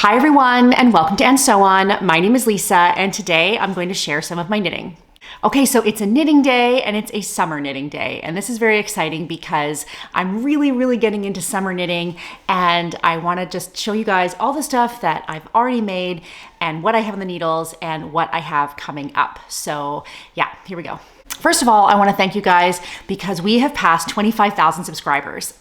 Hi everyone, and welcome to And So On. My name is Lisa, and today I'm going to share some of my knitting. Okay, so it's a knitting day and it's a summer knitting day. And this is very exciting because I'm really getting into summer knitting, and I want to just show you guys all the stuff that I've already made and what I have on the needles and what I have coming up. So yeah, here we go. First of all, I want to thank you guys because we have passed 25,000 subscribers.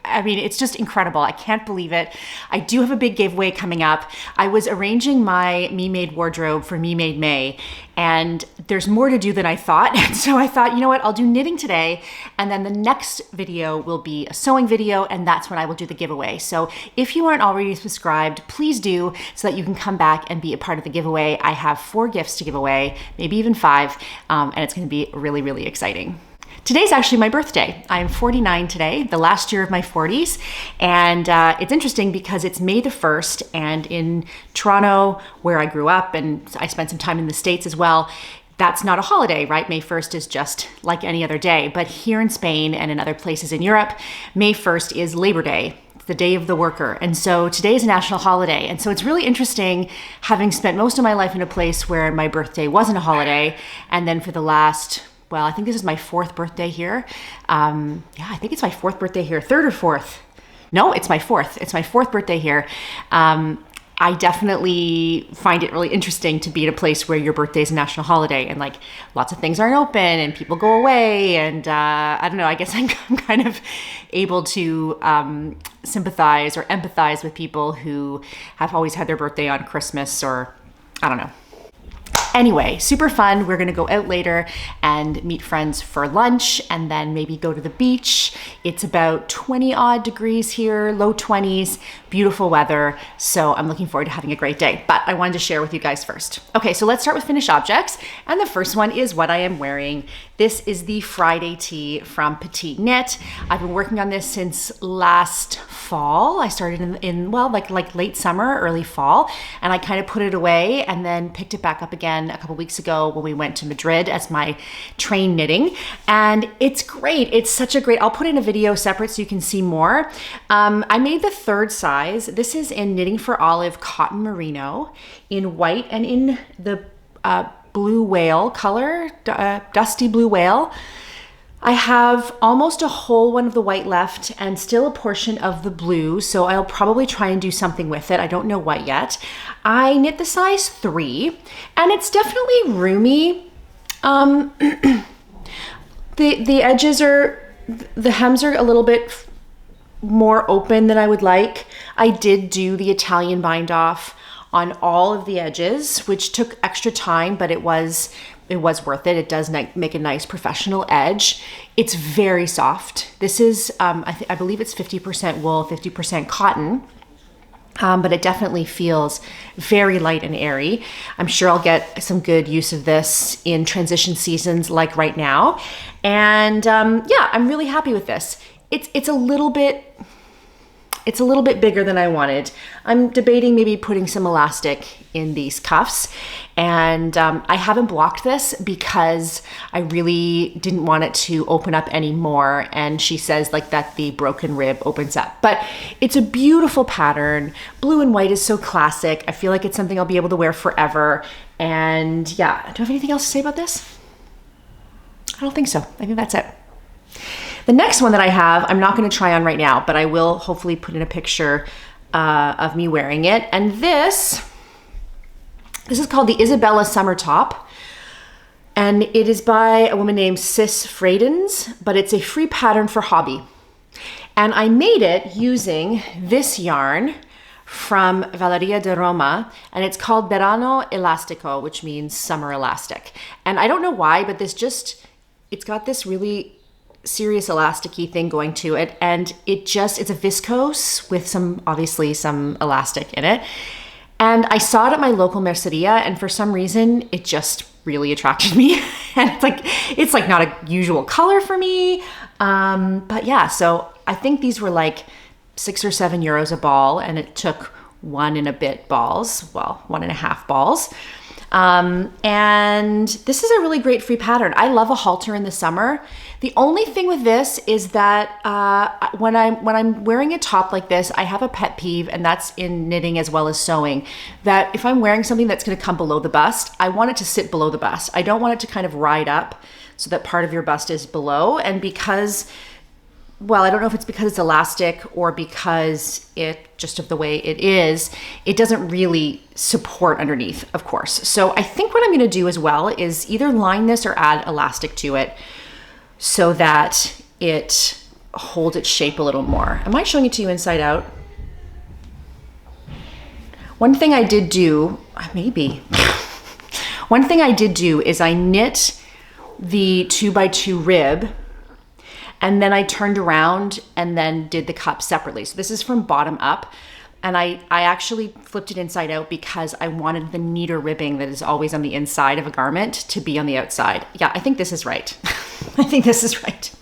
I mean, it's just incredible. I can't believe it. I do have a big giveaway coming up. I was arranging my Me Made wardrobe for Me Made May, and there's more to do than I thought. And so I thought, you know what, I'll do knitting today, and then the next video will be a sewing video, and that's when I will do the giveaway. So if you aren't already subscribed, please do, so that you can come back and be a part of the giveaway. I have 4 gifts to give away, maybe even 5, and it's going to be really exciting. Today's actually my birthday. I'm 49 today, the last year of my 40s. And it's interesting because it's May the 1st, and in Toronto, where I grew up, and I spent some time in the States as well, that's not a holiday, right? May 1st is just like any other day. But here in Spain and in other places in Europe, May 1st is Labor Day. It's the day of the worker. And so today is a national holiday. And so it's really interesting, having spent most of my life in a place where my birthday wasn't a holiday, and then for the last, well, I think this is my 4th birthday here. Yeah, I think it's my 4th birthday here, 3rd or 4th. No, it's my 4th. It's my 4th birthday here. I definitely find it really interesting to be in a place where your birthday is a national holiday, and like lots of things aren't open and people go away. And I don't know, I guess I'm kind of able to sympathize or empathize with people who have always had their birthday on Christmas, or I don't know. Anyway, super fun. We're gonna go out later and meet friends for lunch, and then maybe go to the beach. It's about 20 odd degrees here, low 20s, beautiful weather. So I'm looking forward to having a great day, but I wanted to share with you guys first. Okay, so let's start with finished objects. And the first one is what I am wearing. This is the Friday tee from Petite Knit. I've been working on this since last fall. I started in like late summer, early fall, and I kind of put it away and then picked it back up again a couple weeks ago when we went to Madrid as my train knitting. And it's great. It's such a great, I'll put in a video separate so you can see more. I made the 3rd size. This is in Knitting for Olive cotton merino in white and in the blue whale color, dusty blue whale. I have almost a whole one of the white left and still a portion of the blue, so I'll probably try and do something with it. I don't know what yet. I knit the size 3, and it's definitely roomy. The edges are, the hems are a little bit more open than I would like. I did do the Italian bind off on all of the edges, which took extra time, but it was worth it. It does make a nice professional edge. It's very soft. This is, I believe it's 50% wool, 50% cotton, but it definitely feels very light and airy. I'm sure I'll get some good use of this in transition seasons like right now. And yeah, I'm really happy with this. It's a little bit bigger than I wanted. I'm debating maybe putting some elastic in these cuffs, and I haven't blocked this because I really didn't want it to open up anymore, and she says like that the broken rib opens up. But it's a beautiful pattern. Blue and white is so classic. I feel like it's something I'll be able to wear forever. And yeah, do I have anything else to say about this? I don't think so. I think that's it. The next one that I have, I'm not going to try on right now, but I will hopefully put in a picture of me wearing it. And this is called the Isabella Summer Top. And it is by a woman named Sis Fradens, but it's a free pattern for hobby. And I made it using this yarn from Valeria de Roma, and it's called Verano Elastico, which means summer elastic. And I don't know why, but it's got this really serious elasticy thing going to it, and it's a viscose with obviously some elastic in it. And I saw it at my local merceria, and for some reason it just really attracted me. And it's like not a usual color for me, but yeah, so I think these were like 6 or 7 euros a ball, and it took 1 and a bit balls, well, 1.5 balls. And this is a really great free pattern. I love a halter in the summer. The only thing with this is that when I'm wearing a top like this, I have a pet peeve, and that's in knitting as well as sewing, that if I'm wearing something that's going to come below the bust, I want it to sit below the bust. I don't want it to kind of ride up so that part of your bust is below. And because, well, I don't know if it's because it's elastic or because it just of the way it is, it doesn't really support underneath, of course. So I think what I'm going to do as well is either line this or add elastic to it so that it holds its shape a little more. Am I showing it to you inside out? One thing I did do, maybe. One thing I did do is I knit the 2x2 rib, and then I turned around and then did the cup separately. So this is from bottom up. And I actually flipped it inside out because I wanted the neater ribbing that is always on the inside of a garment to be on the outside. Yeah, I think this is right. I think this is right.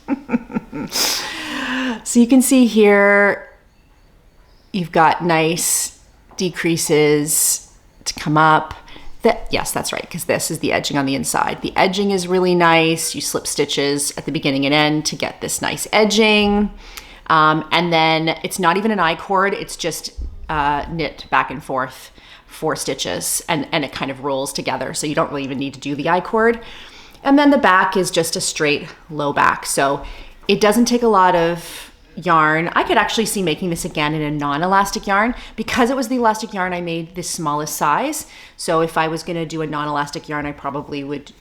So you can see here, you've got nice decreases to come up. Yes, that's right, because this is the edging on the inside. The edging is really nice. You slip stitches at the beginning and end to get this nice edging. And then it's not even an I-cord, it's just knit back and forth 4 stitches, and it kind of rolls together. So you don't really even need to do the I-cord. And then the back is just a straight low back. So it doesn't take a lot of yarn. I could actually see making this again in a non-elastic yarn. Because it was the elastic yarn, I made the smallest size. So if I was gonna do a non-elastic yarn, I probably would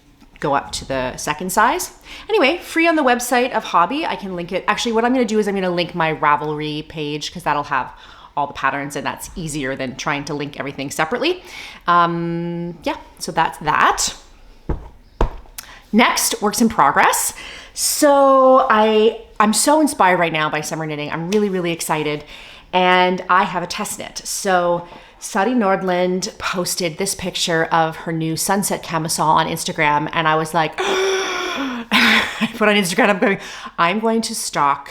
go up to the second size. Anyway, free on the website of Hobby. I can link it. Actually, what I'm gonna do is I'm gonna link my Ravelry page because that'll have all the patterns, and that's easier than trying to link everything separately. Yeah, so that's that. Next, works in progress. So I'm so inspired right now by summer knitting. I'm really, really excited. And I have a test knit. So Sadi Nordland posted this picture of her new sunset camisole on Instagram. And I was like, I put on Instagram, I'm going to stalk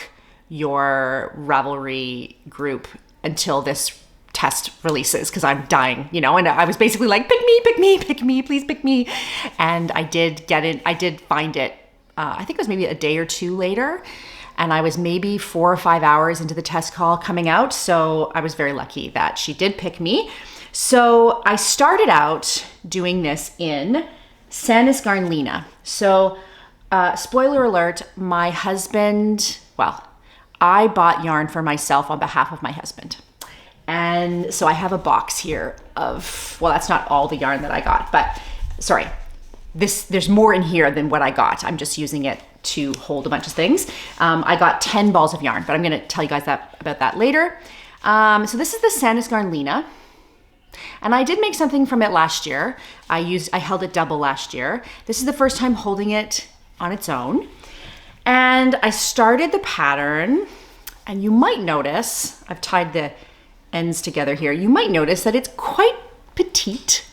your Ravelry group until this test releases because I'm dying, you know. And I was basically like, pick me, pick me, pick me, please pick me. And I did get it. I did find it. I think it was maybe a day or two later. And I was maybe 4 or 5 hours into the test call coming out. So I was very lucky that she did pick me. So I started out doing this in Sanis Garn Lena. So spoiler alert, my husband, well, I bought yarn for myself on behalf of my husband. And so I have a box here of, well, that's not all the yarn that I got, but sorry, there's more in here than what I got. I'm just using it to hold a bunch of things. I got 10 balls of yarn, but I'm gonna tell you guys about that later. So this is the Sanis Garn Lena. And I did make something from it last year. I held it double last year. This is the first time holding it on its own. And I started the pattern, and you might notice, I've tied the ends together here. You might notice that it's quite petite.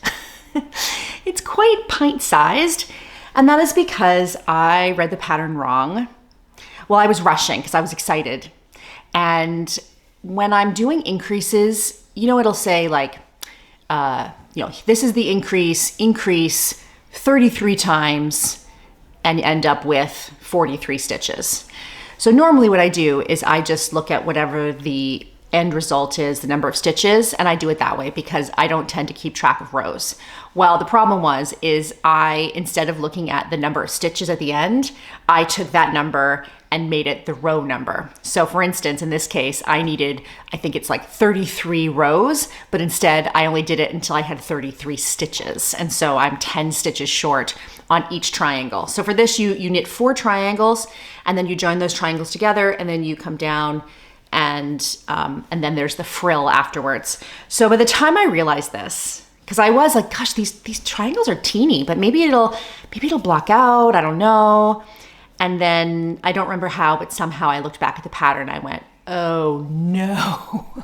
It's quite pint-sized. And that is because I read the pattern wrong. Well, I was rushing because I was excited. And when I'm doing increases, you know, it'll say like, this is the increase 33 times, and you end up with 43 stitches. So normally what I do is I just look at whatever the end result is, the number of stitches, and I do it that way because I don't tend to keep track of rows. Well, the problem is I, instead of looking at the number of stitches at the end, I took that number and made it the row number. So for instance, in this case, I needed, I think it's like 33 rows, but instead I only did it until I had 33 stitches. And so I'm 10 stitches short on each triangle. So for this, you knit 4 triangles, and then you join those triangles together, and then you come down, and then there's the frill afterwards. So by the time I realized this, because I was like, gosh, these triangles are teeny, but maybe it'll block out, I don't know. And then I don't remember how, but somehow I looked back at the pattern, I went, oh no.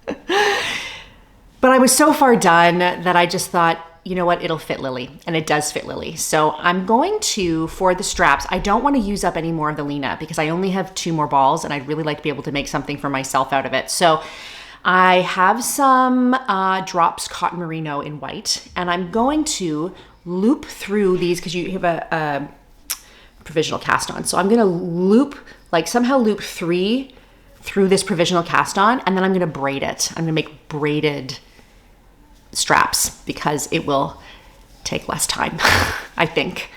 But I was so far done that I just thought, you know what, it'll fit Lily, and it does fit Lily. So I'm going to, for the straps, I don't want to use up any more of the Lena because I only have 2 more balls, and I'd really like to be able to make something for myself out of it. So I have some drops cotton merino in white, and I'm going to loop through these because you have a provisional cast on. So I'm going to loop, like somehow loop 3 through this provisional cast on, and then I'm going to braid it. I'm going to make braided straps because it will take less time, I think.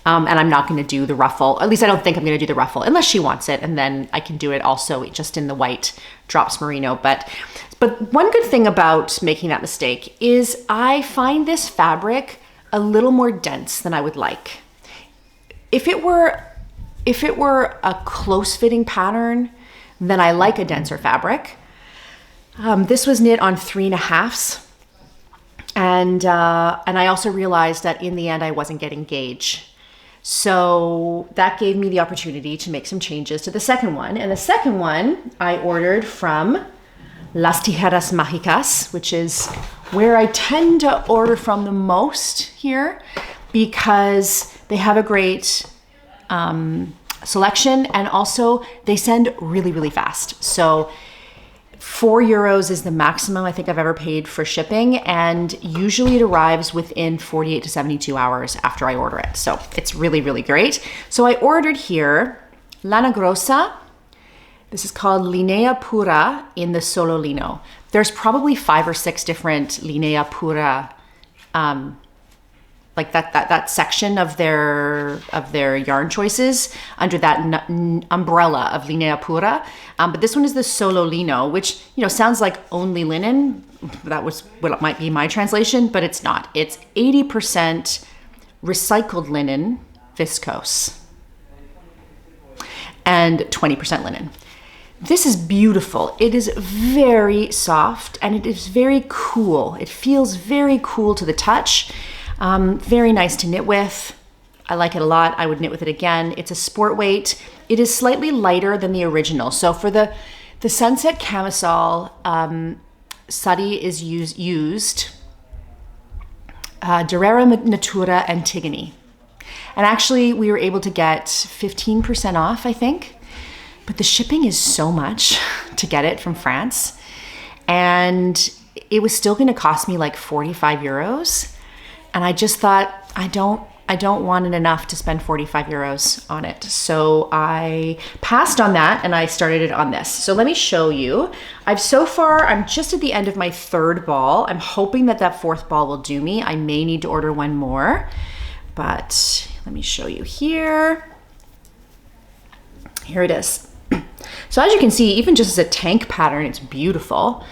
And I'm not going to do the ruffle. At least I don't think I'm going to do the ruffle unless she wants it. And then I can do it also just in the white drops merino. But one good thing about making that mistake is I find this fabric a little more dense than I would like. If it were a close fitting pattern, then I like a denser fabric. This was knit on 3.5s. And I also realized that in the end I wasn't getting gauge. So that gave me the opportunity to make some changes to the second one. And the second one I ordered from Las Tijeras Mágicas, which is where I tend to order from the most here because they have a great selection, and also they send really, really fast. So €4 is the maximum I think I've ever paid for shipping, and usually it arrives within 48 to 72 hours after I order it. So it's really, really great. So I ordered here Lana Grossa. This is called Linea Pura in the Solo Lino. There's probably 5 or 6 different Linea Pura, like that section of their yarn choices under that umbrella of Linea Pura. But this one is the Solo Lino, which, sounds like only linen. That was what might be my translation, but it's not. It's 80% recycled linen, viscose, and 20% linen. This is beautiful. It is very soft and it is very cool. It feels very cool to the touch. Very nice to knit with. I like it a lot. I would knit with it again. It's a sport weight. It is slightly lighter than the original. So for the Sunset camisole, Sadi is used Durera Natura Antigone. And actually we were able to get 15% off, I think. But the shipping is so much to get it from France. And it was still going to cost me like €45. And I just thought, I don't want it enough to spend €45 on it. So I passed on that and I started it on this. So let me show you. I'm just at the end of my 3rd ball. I'm hoping that 4th ball will do me. I may need to order one more, but let me show you here. Here it is. So as you can see, even just as a tank pattern, it's beautiful.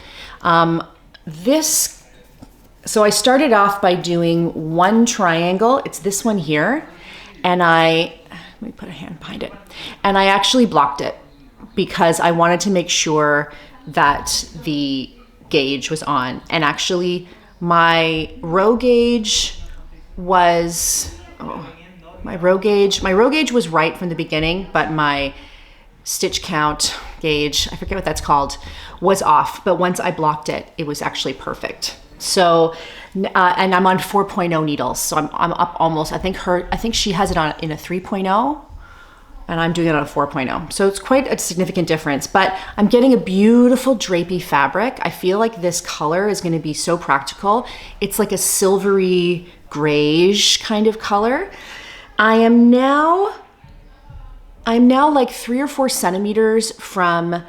So I started off by doing one triangle. It's this one here. And let me put a hand behind it. And I actually blocked it because I wanted to make sure that the gauge was on. And actually my row gauge was, my row gauge was right from the beginning, but my stitch count gauge, I forget what that's called, was off. But once I blocked it, it was actually perfect. So, and I'm on 4.0 needles. So I'm up almost, I think she has it on in a 3.0 and I'm doing it on a 4.0. So it's quite a significant difference, but I'm getting a beautiful drapey fabric. I feel like this color is going to be so practical. It's like a silvery grayish kind of color. I'm now like 3 or 4 centimeters from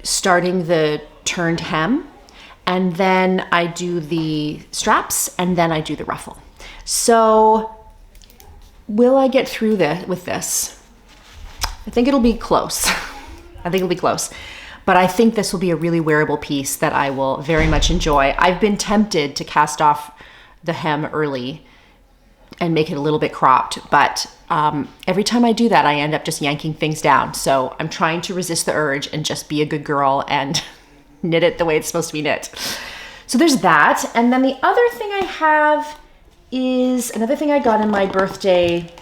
starting the turned hem. And then I do the straps and then I do the ruffle. So will I get through with this? I think it'll be close. But I think this will be a really wearable piece that I will very much enjoy. I've been tempted to cast off the hem early and make it a little bit cropped, but every time I do that, I end up just yanking things down. So I'm trying to resist the urge and just be a good girl and knit it the way it's supposed to be knit. So there's that. And then the other thing I have is another thing I got in my birthday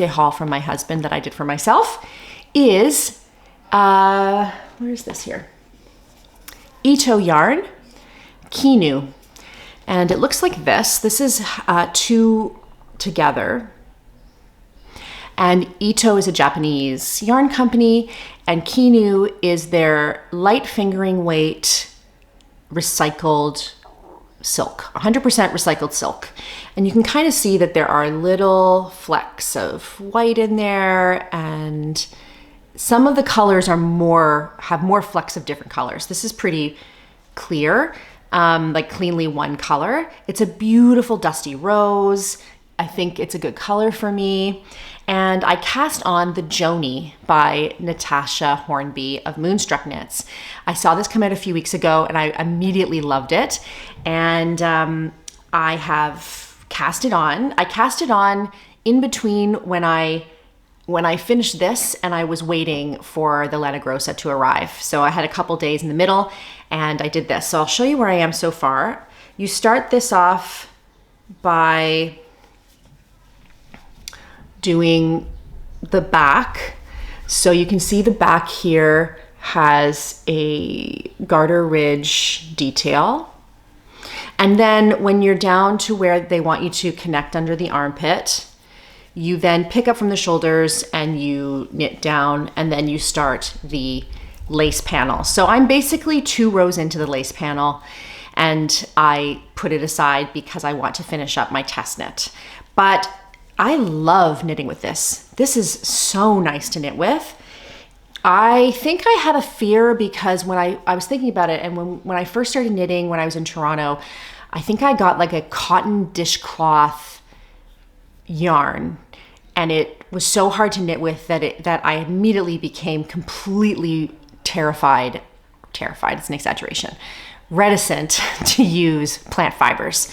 haul from my husband that I did for myself is, where is this here? Ito yarn, Kinu. And it looks like this. This is 2 together. And Ito is a Japanese yarn company, and Kinu is their light fingering weight recycled silk, 100% recycled silk. And you can kind of see that there are little flecks of white in there, and some of the colors have more flecks of different colors. This is pretty clear, like cleanly one color. It's a beautiful dusty rose. I think it's a good color for me. And I cast on the Joni by Natasha Hornby of Moonstruck Knits. I saw this come out a few weeks ago and I immediately loved it. And I have cast it on. I cast it on in between when I finished this and I was waiting for the Lana Grossa to arrive. So I had a couple days in the middle and I did this. So I'll show you where I am so far. You start this off by doing the back. So you can see the back here has a garter ridge detail. And then when you're down to where they want you to connect under the armpit, you then pick up from the shoulders and you knit down, and then you start the lace panel. So I'm basically 2 rows into the lace panel, and I put it aside because I want to finish up my test knit. But I love knitting with this. This is so nice to knit with. I think I had a fear because when I was thinking about it, and when I first started knitting when I was in Toronto, I think I got like a cotton dishcloth yarn, and it was so hard to knit with that I immediately became completely terrified, it's an exaggeration, reticent to use plant fibers.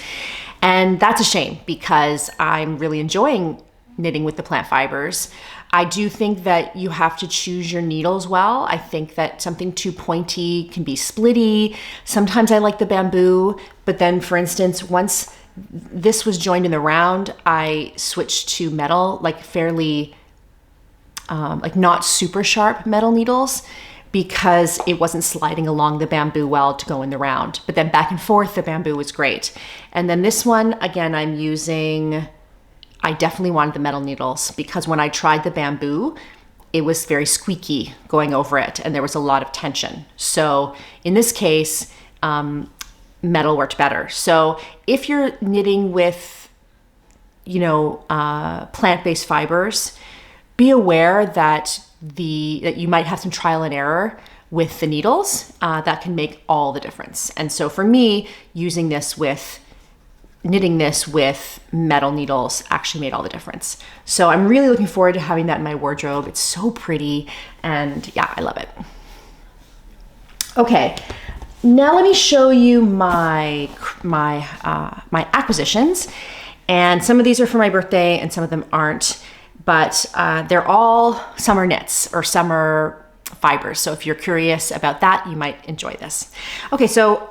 And that's a shame because I'm really enjoying knitting with the plant fibers. I do think that you have to choose your needles well. I think that something too pointy can be splitty. Sometimes I like the bamboo, but then for instance, once this was joined in the round, I switched to metal, like fairly, like not super sharp metal needles, because it wasn't sliding along the bamboo well to go in the round. But then back and forth, the bamboo was great. And then this one, again, I definitely wanted the metal needles because when I tried the bamboo, it was very squeaky going over it and there was a lot of tension. So in this case, metal worked better. So if you're knitting with, plant-based fibers, be aware that you might have some trial and error with the needles. That can make all the difference. And so for me, knitting this with metal needles actually made all the difference. So I'm really looking forward to having that in my wardrobe. It's so pretty, and yeah, I love it. Okay, now let me show you my acquisitions. And some of these are for my birthday and some of them aren't, but they're all summer knits or summer fibers. So if you're curious about that, you might enjoy this. Okay, so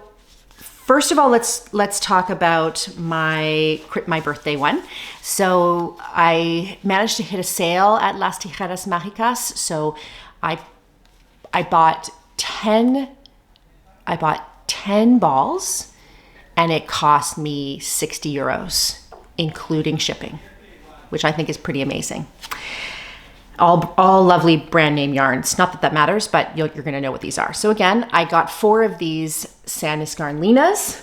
first of all, let's talk about my birthday one. So I managed to hit a sale at Las Tijeras Mágicas. So I bought 10 balls and it cost me 60 euros, including shipping, which I think is pretty amazing. All lovely brand name yarns. Not that that matters, but you're gonna know what these are. So again, I got 4 of these Sanis Garnlinas.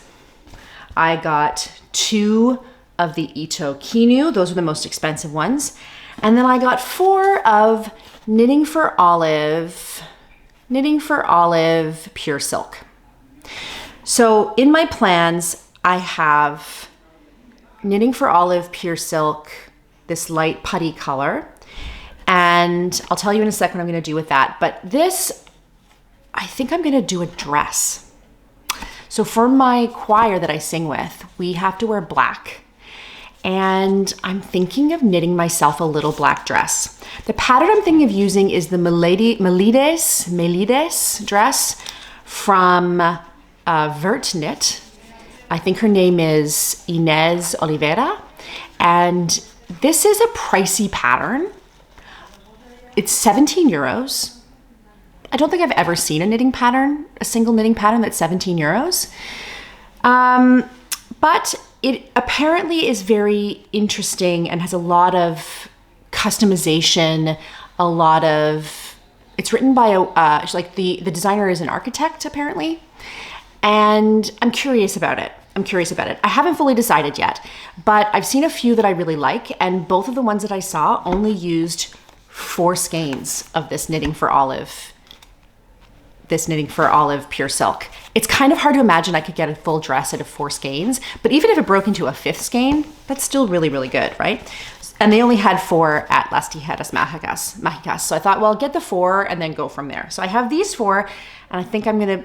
I got 2 of the Ito Kinu. Those are the most expensive ones. And then I got 4 of Knitting for Olive Pure Silk. So in my plans, I have Knitting for Olive Pure Silk, this light putty color. And I'll tell you in a second what I'm going to do with that. But this, I think I'm going to do a dress. So for my choir that I sing with, we have to wear black. And I'm thinking of knitting myself a little black dress. The pattern I'm thinking of using is the Melides dress from Vert Knit. I think her name is Inez Oliveira. And this is a pricey pattern. It's 17 euros. I don't think I've ever seen a single knitting pattern that's 17 euros. But it apparently is very interesting and has a lot of customization, a lot of, it's written by like the designer is an architect apparently. And I'm curious about it. I haven't fully decided yet, but I've seen a few that I really like, and both of the ones that I saw only used 4 skeins of this knitting for olive pure silk. It's kind of hard to imagine I could get a full dress out of 4 skeins, but even if it broke into a 5th skein, that's still really, really good, right? And they only had 4 at Las Tijeras Mágicas. So I thought, well, get the 4 and then go from there. So I have these 4, and I think I'm gonna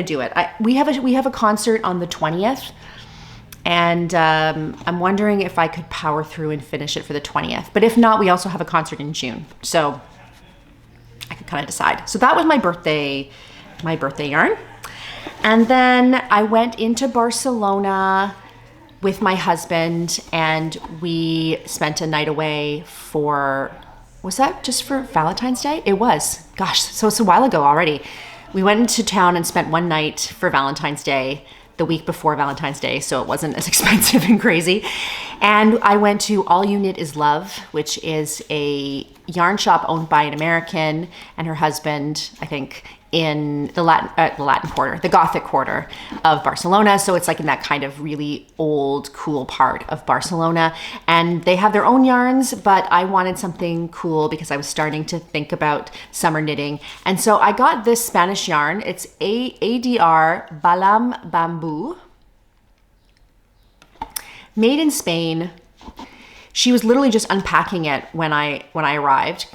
do it. We have a concert on the 20th, and I'm wondering if I could power through and finish it for the 20th. But if not, we also have a concert in June, so I could kind of decide. So that was my birthday yarn. And then I went into Barcelona with my husband, and we spent a night away was that just for Valentine's Day? It was. Gosh, so it's a while ago already. We went into town and spent one night for Valentine's Day, the week before Valentine's Day, so it wasn't as expensive and crazy. And I went to All You Knit Is Love, which is a yarn shop owned by an American and her husband, I think, in the Gothic quarter of Barcelona. So it's like in that kind of really old, cool part of Barcelona. And they have their own yarns, but I wanted something cool because I was starting to think about summer knitting. And so I got this Spanish yarn. It's ADR Balam Bamboo, made in Spain. She was literally just unpacking it when I arrived,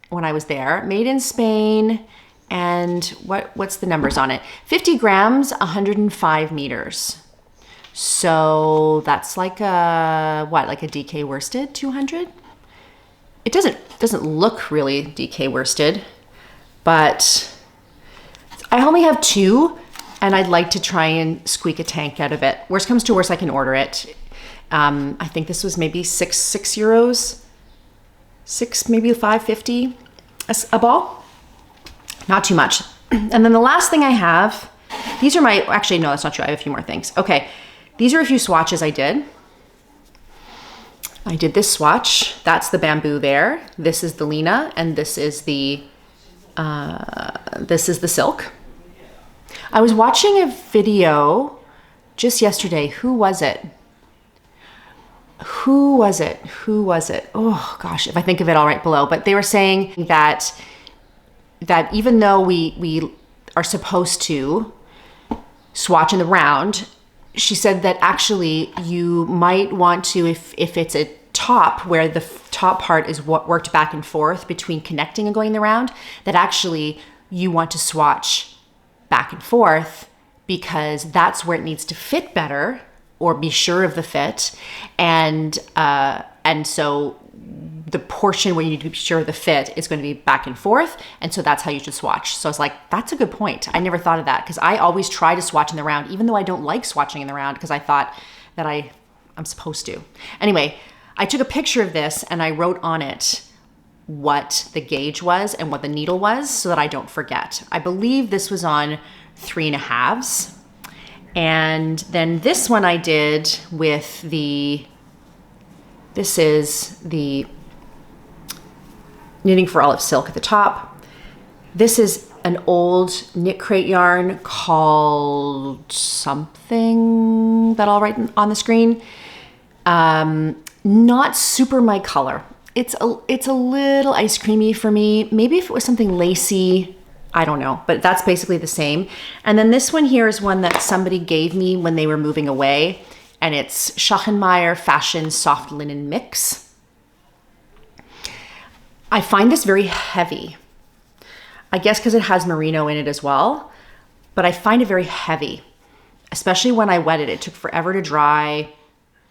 when I was there. Made in Spain. And what's the numbers on it? 50 grams, 105 meters. So that's like a DK worsted 200? It doesn't look really DK worsted, but I only have 2, and I'd like to try and squeak a tank out of it. Worst comes to worst, I can order it. I think this was maybe 6 euros, maybe 5.50 a ball. Not too much. And then the last thing I have, these are actually, no, that's not true. I have a few more things. Okay. These are a few swatches I did. I did this swatch. That's the bamboo there. This is the Lena, and this is the silk. I was watching a video just yesterday. Who was it? Oh gosh, if I think of it, I'll write below. But they were saying that even though we are supposed to swatch in the round, she said that actually you might want to, if it's a top where the top part is what worked back and forth between connecting and going the round, that actually you want to swatch back and forth because that's where it needs to fit better or be sure of the fit. And so the portion where you need to be sure of the fit is going to be back and forth. And so that's how you should swatch. So I was like, that's a good point. I never thought of that because I always try to swatch in the round, even though I don't like swatching in the round because I thought that I'm supposed to. Anyway, I took a picture of this and I wrote on it what the gauge was and what the needle was so that I don't forget. I believe this was on 3.5. And then this one I did with this is the Knitting for Olive Silk at the top. This is an old knit crate yarn called something that I'll write on the screen. Not super my color. It's a little ice creamy for me. Maybe if it was something lacy, I don't know, but that's basically the same. And then this one here is one that somebody gave me when they were moving away, and it's Schachenmeyer Fashion Soft Linen Mix. I find this very heavy. I guess because it has merino in it as well, but I find it very heavy, especially when I wet it. It took forever to dry.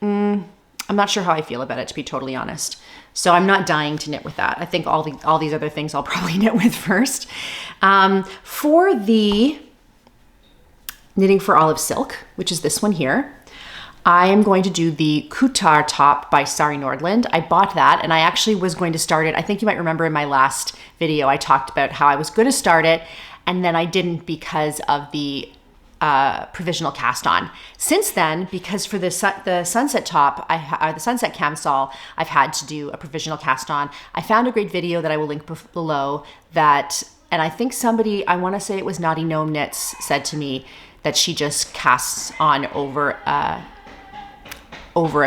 I'm not sure how I feel about it, to be totally honest. So I'm not dying to knit with that. I think all these other things I'll probably knit with first. For the Knitting for Olive Silk, which is this one here, I am going to do the Kutar top by Sari Nordland. I bought that and I actually was going to start it. I think you might remember in my last video, I talked about how I was going to start it and then I didn't because of the provisional cast on. Since then, because for the sunset top, the sunset camisole, I've had to do a provisional cast on. I found a great video that I will link below that, and I think somebody, I want to say it was Naughty Gnome Knits, said to me that she just casts on over a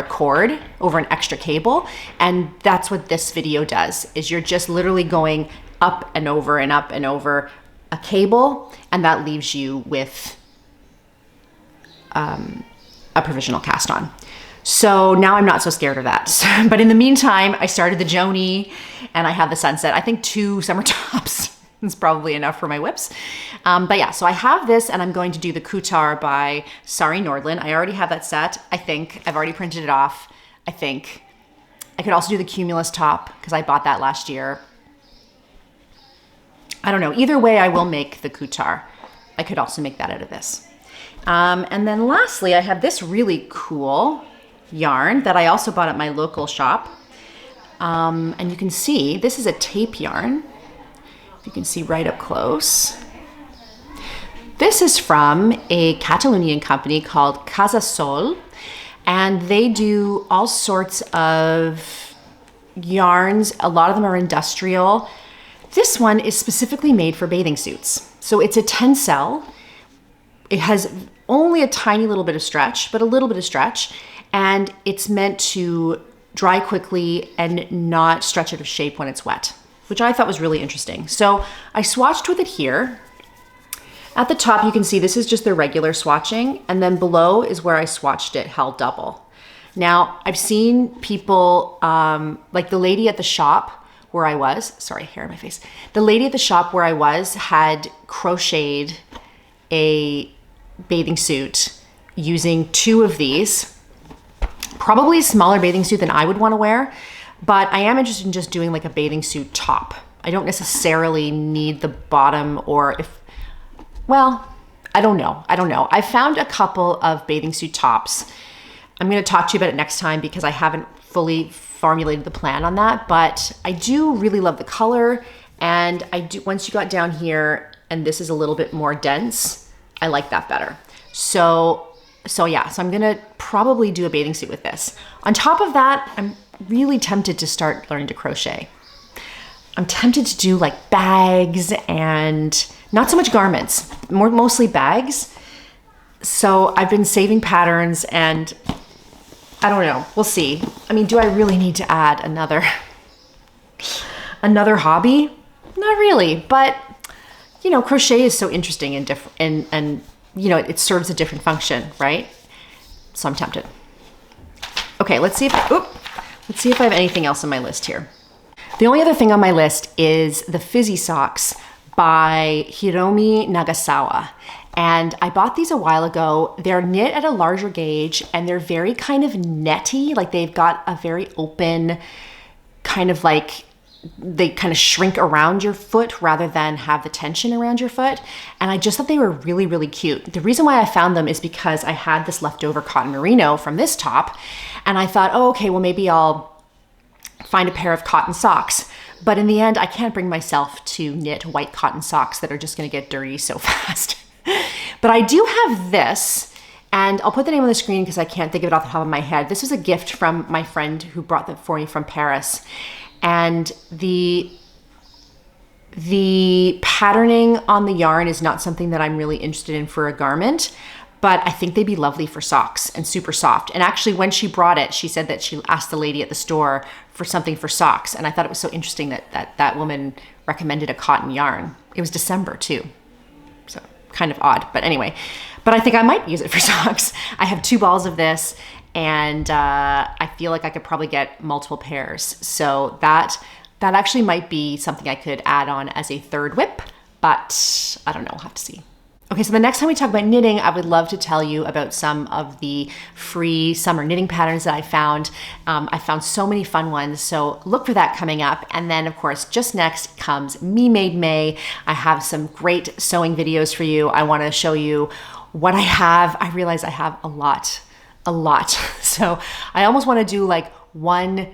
cord, over an extra cable. And that's what this video does, is you're just literally going up and over and up and over a cable, and that leaves you with a provisional cast on. So now I'm not so scared of that. But in the meantime, I started the Joni and I have the sunset. I think 2 summer tops is probably enough for my whips. But yeah, so I have this and I'm going to do the Kutar by Sari Nordland. I already have that set, I think. I've already printed it off, I think. I could also do the Cumulus top because I bought that last year. I don't know. Either way, I will make the Kutar. I could also make that out of this. And then lastly, I have this really cool yarn that I also bought at my local shop. And you can see, this is a tape yarn. If you can see right up close. This is from a Catalonian company called Casa Sol. And they do all sorts of yarns. A lot of them are industrial. This one is specifically made for bathing suits. So it's a tencel. It has only a tiny little bit of stretch, but a little bit of stretch. And it's meant to dry quickly and not stretch out of shape when it's wet, which I thought was really interesting. So I swatched with it here. At the top, you can see this is just the regular swatching. And then below is where I swatched it held double. Now, I've seen people, like the lady at the shop where I was, sorry, hair in my face. The lady at the shop where I was had crocheted a bathing suit using 2 of these, probably a smaller bathing suit than I would want to wear, but I am interested in just doing like a bathing suit top. I don't necessarily need the bottom, or if, well, I don't know. I found a couple of bathing suit tops. I'm going to talk to you about it next time because I haven't fully formulated the plan on that, but I do really love the color. And I do, once you got down here and this is a little bit more dense, I like that better. So I'm gonna probably do a bathing suit with this. On top of that, I'm really tempted to start learning to crochet. I'm tempted to do like bags and not so much garments, mostly bags. So I've been saving patterns and I don't know, we'll see. I mean, do I really need to add another hobby? Not really, but you know, crochet is so interesting and different, and you know, it serves a different function, right? So I'm tempted. Okay, let's see if I have anything else on my list here. The only other thing on my list is the Fizzy Socks by Hiromi Nagasawa. And I bought these a while ago. They're knit at a larger gauge and they're very kind of netty, like they've got a very open kind of like, they kind of shrink around your foot rather than have the tension around your foot. And I just thought they were really, really cute. The reason why I found them is because I had this leftover cotton merino from this top. And I thought, oh, okay, well, maybe I'll find a pair of cotton socks. But in the end, I can't bring myself to knit white cotton socks that are just gonna get dirty so fast. But I do have this, and I'll put the name on the screen because I can't think of it off the top of my head. This was a gift from my friend who brought them for me from Paris. And the patterning on the yarn is not something that I'm really interested in for a garment, but I think they'd be lovely for socks and super soft. And actually when she brought it, she said that she asked the lady at the store for something for socks. And I thought it was so interesting that woman recommended a cotton yarn. It was December too, so kind of odd, but anyway. But I think I might use it for socks. I have 2 balls of this, and I feel like I could probably get multiple pairs. So that actually might be something I could add on as a third whip, but I don't know, we'll have to see. Okay, so the next time we talk about knitting, I would love to tell you about some of the free summer knitting patterns that I found. I found so many fun ones, so look for that coming up. And then of course, just next comes Me Made May. I have some great sewing videos for you. I wanna show you what I have. I realize I have a lot. So I almost wanna do like one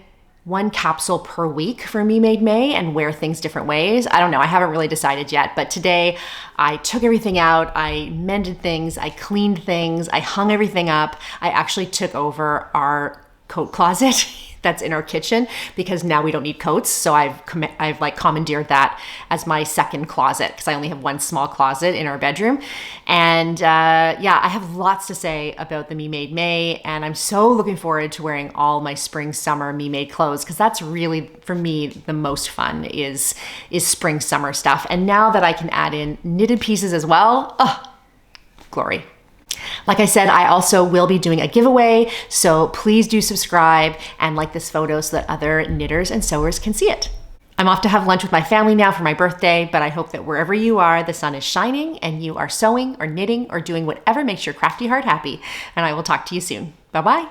one capsule per week for Me Made May and wear things different ways. I don't know, I haven't really decided yet, but today I took everything out, I mended things, I cleaned things, I hung everything up. I actually took over our coat closet that's in our kitchen because now we don't need coats. So I've like commandeered that as my second closet because I only have one small closet in our bedroom. And yeah, I have lots to say about the Me Made May, and I'm so looking forward to wearing all my spring summer Me Made clothes because that's really, for me, the most fun is spring summer stuff. And now that I can add in knitted pieces as well, oh, glory. Like I said, I also will be doing a giveaway, so please do subscribe and like this photo so that other knitters and sewers can see it. I'm off to have lunch with my family now for my birthday, but I hope that wherever you are, the sun is shining and you are sewing or knitting or doing whatever makes your crafty heart happy. And I will talk to you soon. Bye-bye.